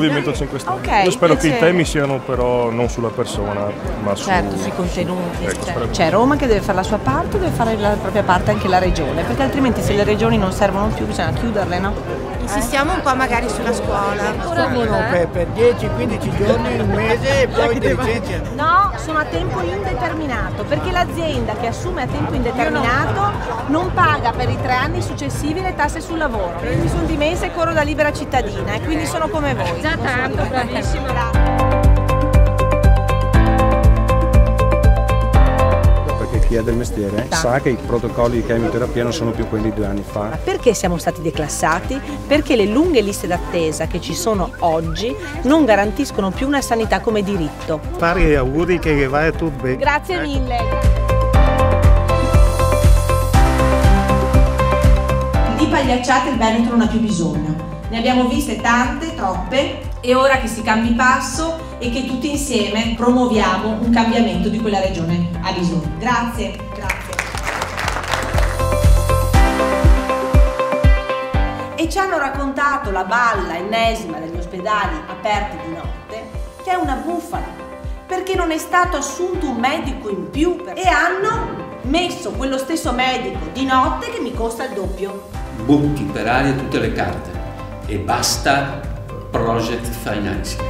Movimento 5 Stelle. Okay, io spero che i piacere. temi siano però non sulla persona, ma Certo, sui contenuti. Ecco, C'è Roma che deve fare la sua parte o deve fare la propria parte anche la regione? Perché altrimenti se le regioni non servono più bisogna chiuderle, no? Insistiamo un po' magari sulla scuola. Per 10-15 giorni, un mese e poi ti licenziano. No, sono a tempo indeterminato, perché l'azienda che assume a tempo indeterminato non paga per i 3 anni successivi le tasse sul lavoro. Quindi sono dimessa e corro da libera cittadina e quindi sono come voi. Già tanto, bravissima. Perché chi è del mestiere sa che i protocolli di chemioterapia non sono più quelli di 2 anni fa. Ma perché siamo stati declassati? Perché le lunghe liste d'attesa che ci sono oggi non garantiscono più una sanità come diritto. Fare auguri che va tutto bene. Grazie mille. Di pagliacciate il Veneto non ha più bisogno. Ne abbiamo viste tante, troppe, e ora che si cambi passo e che tutti insieme promuoviamo un cambiamento di quella regione ha bisogno. Grazie. E ci hanno raccontato la balla ennesima degli ospedali aperti di notte, che è una bufala, perché non è stato assunto un medico in più e hanno messo quello stesso medico di notte che mi costa il doppio. Butti per aria tutte le carte e basta project financing.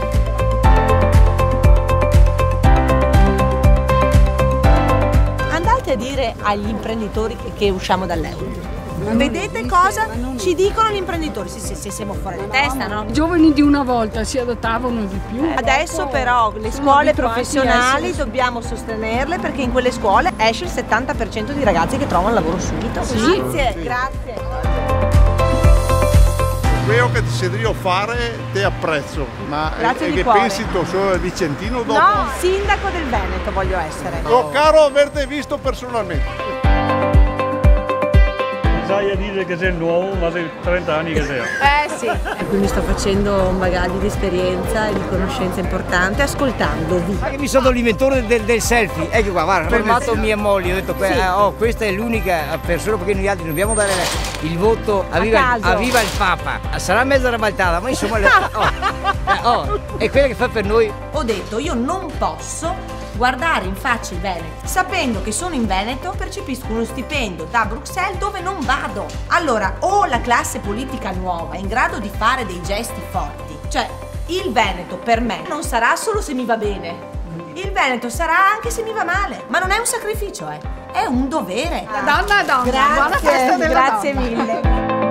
Andate a dire agli imprenditori che usciamo dall'euro. Vedete cosa ci dicono gli imprenditori? Se siamo fuori di testa, no? I giovani di una volta si adattavano di più. Adesso però le scuole professionali dobbiamo sostenerle, perché in quelle scuole esce il 70% di ragazzi che trovano lavoro subito. Sì. Grazie. Quello che ti sedrio fare te apprezzo, ma Grazie di che cuore. pensi tu solo Vicentino dopo? No, sindaco del Veneto voglio essere. Oh, caro averti visto personalmente. Sai a dire che sei nuovo, ma sei 30 anni che sei. Sì. E quindi sto facendo un bagaglio di esperienza e di conoscenza importante ascoltandovi. Ma che mi sono l'inventore del selfie, ecco qua, guarda, ho fermato mia moglie, ho detto questa è l'unica persona, perché noi altri dobbiamo dare il voto a viva il Papa. Sarà mezza rabaltata, ma insomma è quella che fa per noi. Ho detto io non posso guardare in faccia il Veneto, sapendo che sono in Veneto, percepisco uno stipendio da Bruxelles dove non vado. Allora, o la classe politica nuova è in grado di fare dei gesti forti, cioè il Veneto per me non sarà solo se mi va bene, il Veneto sarà anche se mi va male, ma non è un sacrificio, è un dovere. Donna, buona festa della grazie donna. mille.